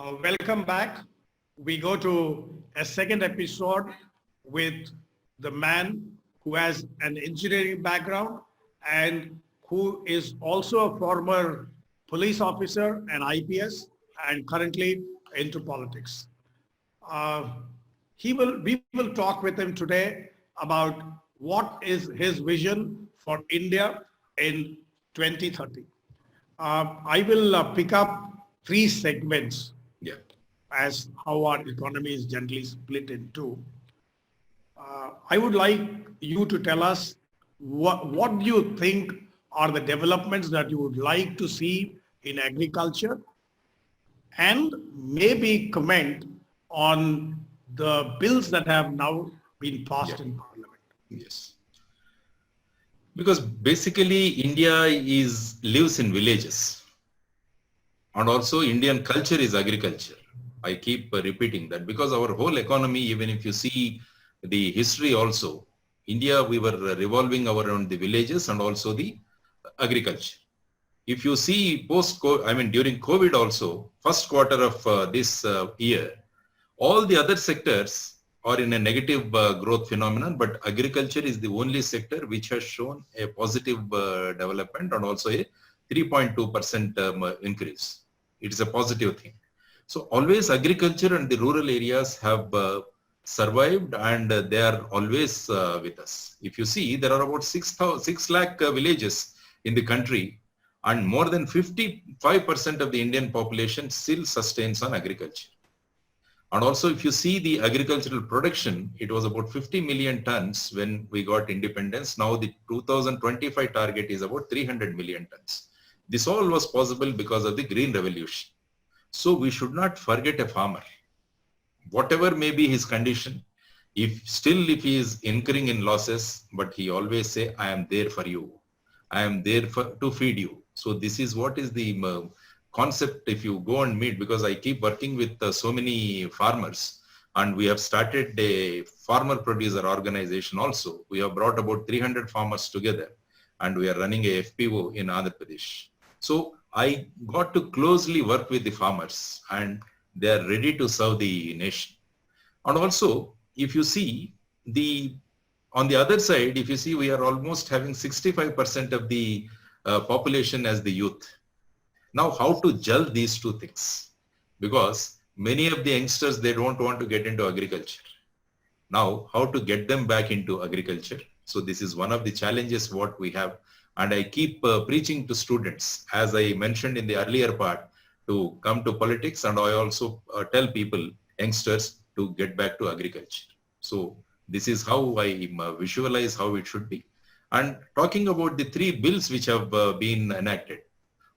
Welcome back. We go to a second episode with the man who has an engineering background and who is also a former police officer and IPS and currently into politics. Uh, we will talk with him today about what is his vision for India in 2030. I will pick up three segments Yeah. as how our economy is generally split in two. I would like you to tell us what do you think are the developments that you would like to see in agriculture and maybe comment on the bills that have now been passed Yeah. in Parliament. Yes. Because basically India lives in villages, and also Indian culture is agriculture. I keep repeating that because our whole economy, even if you see the history also, India, we were revolving around the villages and also the agriculture. If you see during COVID also, first quarter of this year, all the other sectors are in a negative growth phenomenon, but agriculture is the only sector which has shown a positive development and also a 3.2% increase. It is a positive thing. So always agriculture and the rural areas have survived, and they are always with us. If you see, there are about 6 lakh villages in the country, and more than 55% of the Indian population still sustains on agriculture. And also, if you see the agricultural production, it was about 50 million tons when we got independence. Now the 2025 target is about 300 million tons. This all was possible because of the Green Revolution. So we should not forget a farmer. Whatever may be his condition, if he is incurring in losses, but he always say, I am there for you. I am there to feed you. So this is what is the concept. If you go and meet, because I keep working with so many farmers, and we have started a farmer producer organization also. We have brought about 300 farmers together, and we are running a FPO in Andhra Pradesh. So I got to closely work with the farmers, and they are ready to serve the nation. And also, if you see on the other side, if you see, we are almost having 65% of the population as the youth. Now, how to gel these two things? Because many of the youngsters, they don't want to get into agriculture. Now, how to get them back into agriculture? So this is one of the challenges what we have. And I keep preaching to students, as I mentioned in the earlier part, to come to politics. And I also tell people, youngsters, to get back to agriculture. So this is how I visualize how it should be. And talking about the three bills which have been enacted.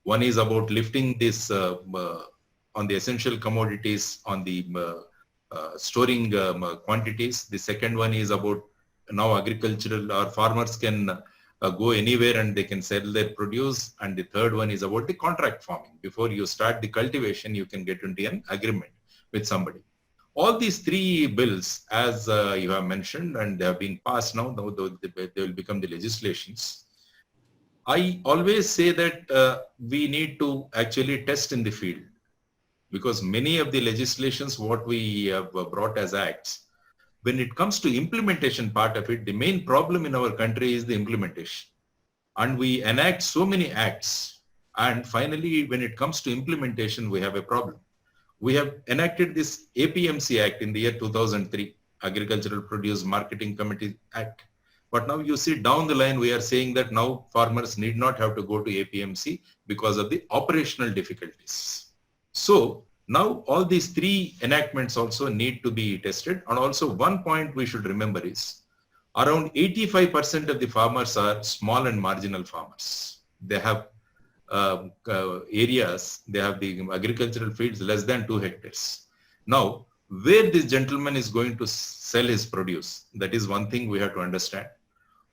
One is about lifting this on the essential commodities, on the storing quantities. The second one is about now agricultural or farmers can go anywhere and they can sell their produce. And the third one is about the contract farming. Before you start the cultivation, you can get into an agreement with somebody. All these three bills, as you have mentioned, and they have been passed now, they will become the legislations. I always say that we need to actually test in the field, because many of the legislations what we have brought as acts, when it comes to implementation part of it, the main problem in our country is the implementation. And we enact so many acts, and finally when it comes to implementation, we have a problem. We have enacted this APMC Act in the year 2003, Agricultural Produce Marketing Committee Act. But now you see down the line, we are saying that now farmers need not have to go to APMC because of the operational difficulties. So now all these three enactments also need to be tested. And also one point we should remember is around 85% of the farmers are small and marginal farmers. They have areas, they have the agricultural fields less than 2 hectares. Now, where this gentleman is going to sell his produce, that is one thing we have to understand.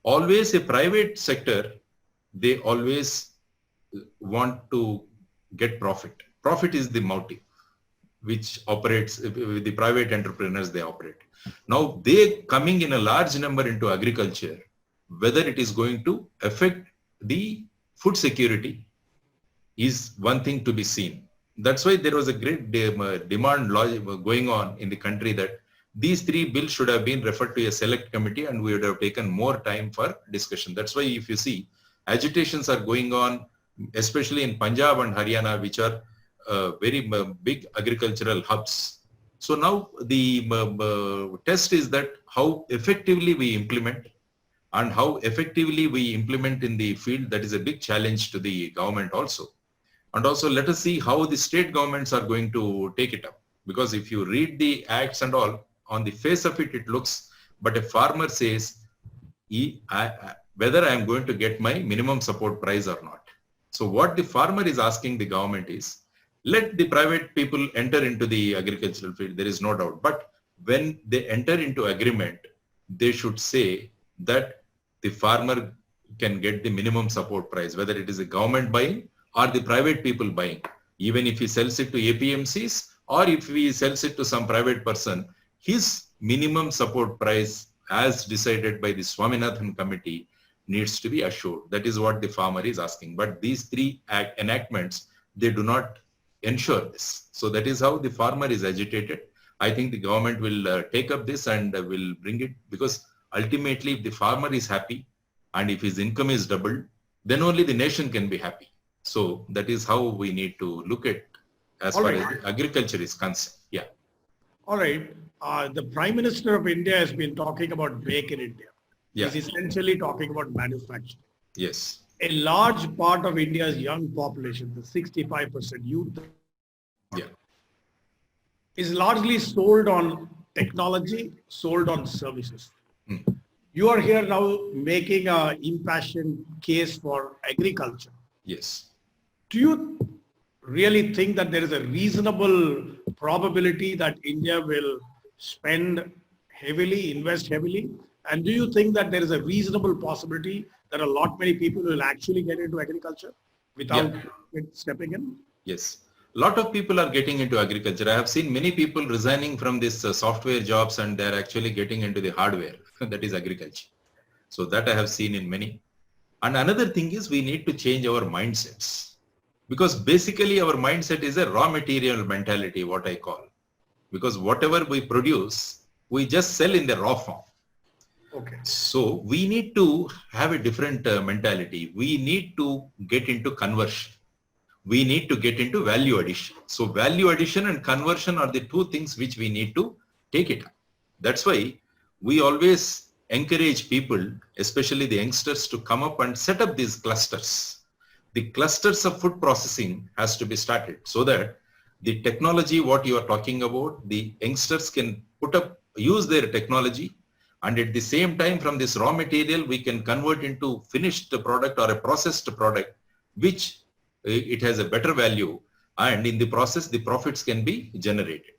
Always a private sector, they always want to get profit. Profit is the motive which operates with the private entrepreneurs they operate. Now they coming in a large number into agriculture, whether it is going to affect the food security is one thing to be seen. that's why there was a great demand going on in the country that these three bills should have been referred to a select committee and we would have taken more time for discussion. That's why if you see, agitations are going on, especially in Punjab and Haryana, which are very big agricultural hubs. So now the test is that how effectively we implement and how effectively we implement in the field. That is a big challenge to the government also. And also let us see how the state governments are going to take it up. Because if you read the acts and all, on the face of it, it looks, but a farmer says, whether I am going to get my minimum support price or not. So what the farmer is asking the government is, let the private people enter into the agricultural field, there is no doubt. But when they enter into agreement, they should say that the farmer can get the minimum support price, whether it is a government buying or the private people buying. Even if he sells it to APMCs or if he sells it to some private person, his minimum support price as decided by the Swaminathan committee needs to be assured. That is what the farmer is asking. But these three enactments, they do not ensure this. So that is how the farmer is agitated. I think the government will take up this and will bring it, because ultimately if the farmer is happy and if his income is doubled, then only the nation can be happy. So that is how we need to look at as far as agriculture is concerned. Yeah. All right. The Prime Minister of India has been talking about Make in India. Yeah. He's essentially talking about manufacturing. Yes. A large part of India's young population, the 65% youth, Yeah. is largely sold on technology, sold on services. You are here now making an impassioned case for agriculture. Yes. Do you really think that there is a reasonable probability that India will spend heavily, invest heavily? And do you think that there is a reasonable possibility that a lot many people will actually get into agriculture without it stepping in? Yes. A lot of people are getting into agriculture. I have seen many people resigning from this software jobs and they're actually getting into the hardware, that is agriculture. So that I have seen in many. And another thing is we need to change our mindsets, because basically our mindset is a raw material mentality, what I call, because whatever we produce, we just sell in the raw form. Okay. So we need to have a different mentality. We need to get into conversion. We need to get into value addition. So value addition and conversion are the two things which we need to take it up. That's why we always encourage people, especially the youngsters, to come up and set up these clusters. The clusters of food processing has to be started so that the technology, what you are talking about, the youngsters can use their technology, and at the same time from this raw material, we can convert into finished product or a processed product, which it has a better value, and in the process, the profits can be generated.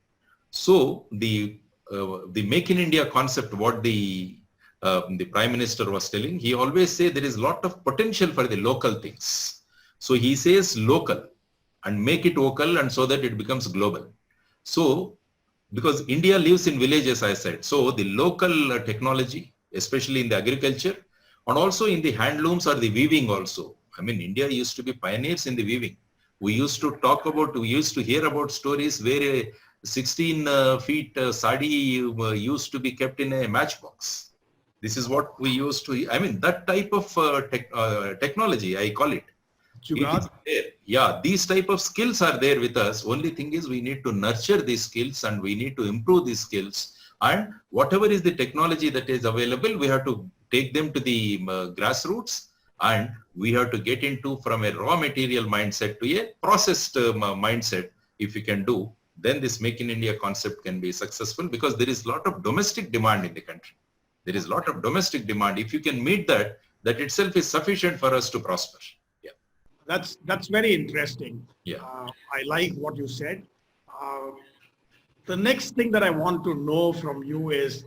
So the Make in India concept, what the Prime Minister was telling, he always say there is a lot of potential for the local things. So he says local and make it vocal, and so that it becomes global. So because India lives in villages, I said, so the local technology, especially in the agriculture and also in the handlooms or the weaving also. I mean, India used to be pioneers in the weaving. We used to hear about stories where a 16 feet sari used to be kept in a matchbox. This is what we used to, I mean, that type of technology, I call it. It is there. Yeah, these type of skills are there with us. Only thing is we need to nurture these skills and we need to improve these skills. And whatever is the technology that is available, we have to take them to the grassroots, and we have to get into from a raw material mindset to a processed mindset. If we can do, then this Make in India concept can be successful, because there is a lot of domestic demand in the country. There is a lot of domestic demand. If you can meet that, that itself is sufficient for us to prosper. Yeah. That's very interesting. Yeah. I like what you said. The next thing that I want to know from you is,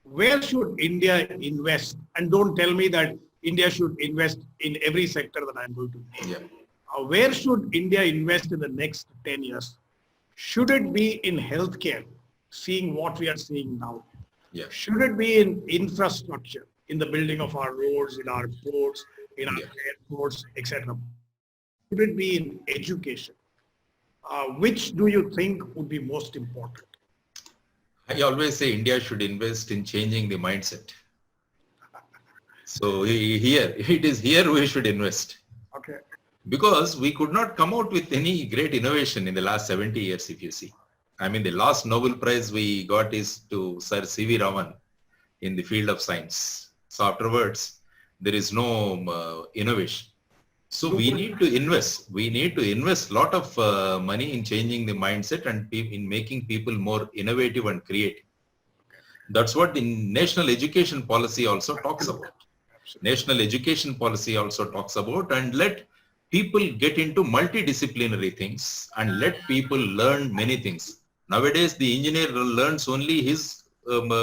where should India invest? And don't tell me that India should invest in every sector that I'm going to. Yeah. Where should India invest in the next 10 years? Should it be in healthcare, seeing what we are seeing now? Yeah. Should it be in infrastructure, in the building of our roads, in our ports, in our airports, etc.? Should it be in education? which do you think would be most important? I always say India should invest in changing the mindset. So here, it is here we should invest. Okay. Because we could not come out with any great innovation in the last 70 years, if you see. I mean, the last Nobel Prize we got is to Sir C.V. Raman in the field of science. So afterwards, there is no innovation. So we need to invest. We need to invest a lot of money in changing the mindset and in making people more innovative and creative. That's what the national education policy also talks about. National education policy also talks about, and let people get into multidisciplinary things and let people learn many things. Nowadays, the engineer learns only his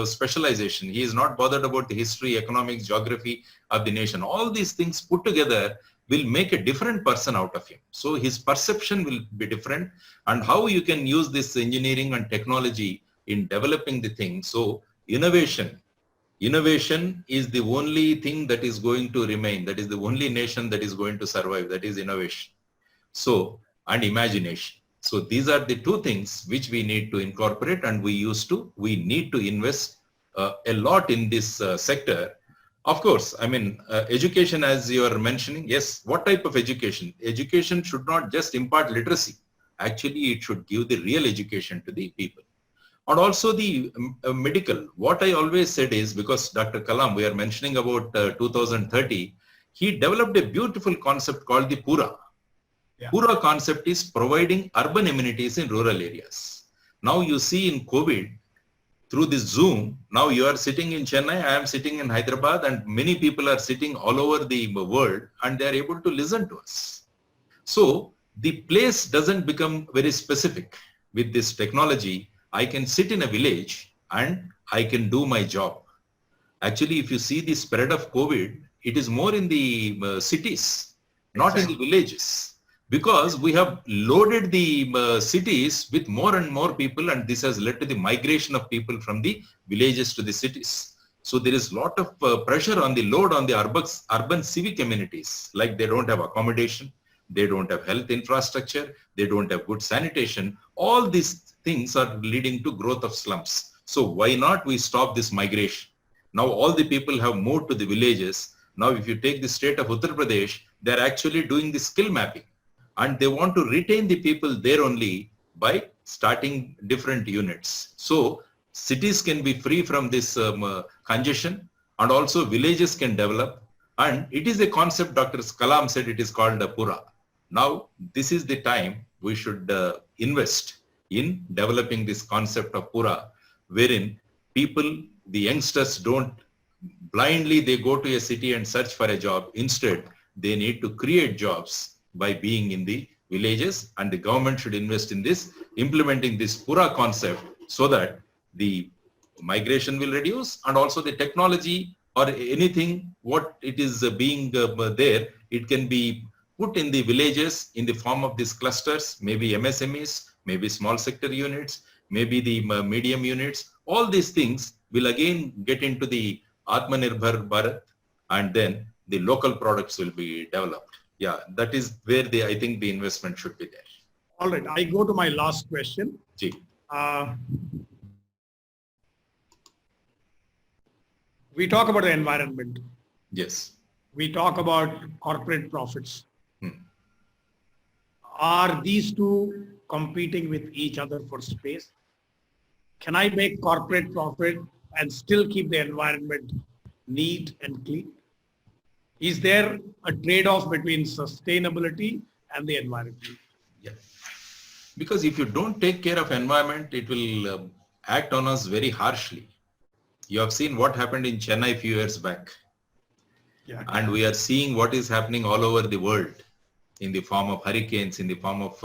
specialization. He is not bothered about the history, economics, geography of the nation. All these things put together will make a different person out of him. So his perception will be different, and how you can use this engineering and technology in developing the thing. So innovation is the only thing that is going to remain. That is the only nation that is going to survive. That is innovation. So, and imagination. So these are the two things which we need to incorporate, and we need to invest a lot in this sector. Of course, I mean, education, as you are mentioning, yes, what type of education? Education should not just impart literacy. Actually, it should give the real education to the people. And also the medical. What I always said is, because Dr. Kalam, we are mentioning about 2030, he developed a beautiful concept called the Pura. Yeah. Pura concept is providing urban amenities in rural areas. Now you see in COVID, through this Zoom, now you are sitting in Chennai, I am sitting in Hyderabad, and many people are sitting all over the world, and they are able to listen to us. So the place doesn't become very specific. With this technology, I can sit in a village and I can do my job. Actually, if you see the spread of COVID, it is more in the cities, not in the villages. Because we have loaded the cities with more and more people, and this has led to the migration of people from the villages to the cities. So there is a lot of pressure on the load on the urban civic communities, like they don't have accommodation, they don't have health infrastructure, they don't have good sanitation. All these things are leading to growth of slums. So why not we stop this migration? Now all the people have moved to the villages. Now if you take the state of Uttar Pradesh, they're actually doing the skill mapping. And they want to retain the people there only by starting different units. So cities can be free from this congestion, and also villages can develop. And it is a concept Dr. Kalam said, it is called a Pura. Now, this is the time we should invest in developing this concept of Pura, wherein people, the youngsters don't blindly, they go to a city and search for a job. Instead, they need to create jobs by being in the villages, and the government should invest in this, implementing this Pura concept, so that the migration will reduce, and also the technology or anything, what it is being there, it can be put in the villages in the form of these clusters, maybe MSMEs, maybe small sector units, maybe the medium units. All these things will again get into the Atmanirbhar Bharat, and then the local products will be developed. Yeah, that is where I think the investment should be there. All right, I go to my last question. We talk about the environment. Yes. We talk about corporate profits. Are these two competing with each other for space? Can I make corporate profit and still keep the environment neat and clean? Is there a trade-off between sustainability and the environment? Yeah. Because if you don't take care of environment, it will act on us very harshly. You have seen what happened in Chennai a few years back. Yeah. And we are seeing what is happening all over the world in the form of hurricanes, in the form of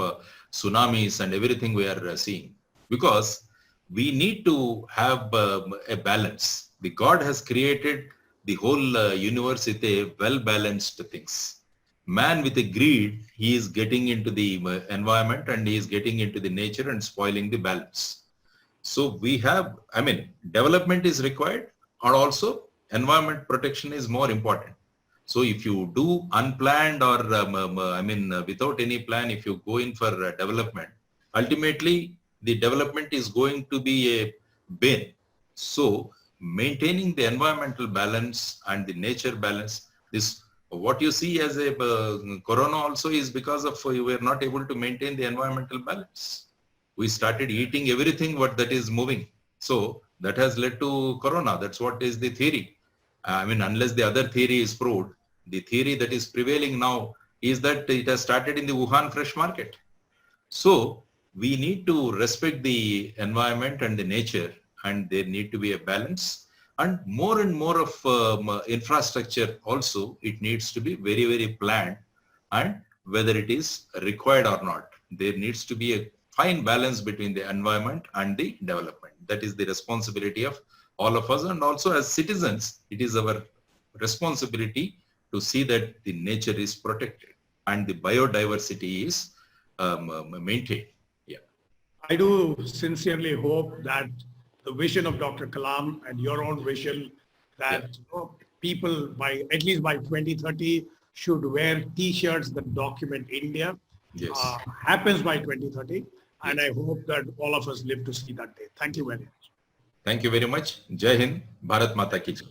tsunamis, and everything we are seeing. Because we need to have a balance. The God has created the whole universe with a well-balanced things. Man with a greed, he is getting into the environment, and he is getting into the nature and spoiling the balance. So we have, I mean, development is required, and also environment protection is more important. So if you do unplanned or, without any plan, if you go in for development, ultimately the development is going to be a bane. So maintaining the environmental balance and the nature balance, this what you see as a corona also is because of we were not able to maintain the environmental balance. We started eating everything what that is moving. So that has led to corona. That's what is the theory. I mean, unless the other theory is proved, the theory that is prevailing now is that it has started in the Wuhan fresh market. So we need to respect the environment and the nature, and there need to be a balance. And more of infrastructure also, it needs to be very, very planned, and whether it is required or not. There needs to be a fine balance between the environment and the development. That is the responsibility of all of us, and also as citizens, it is our responsibility to see that the nature is protected and the biodiversity is maintained. Yeah. I do sincerely hope that the vision of Dr. Kalam and your own vision that people by at least by 2030 should wear T-shirts that document India Yes. happens by 2030. And I hope that all of us live to see that day. Thank you very much. Thank you very much. Jai Hind. Bharat Mata Ki Jai.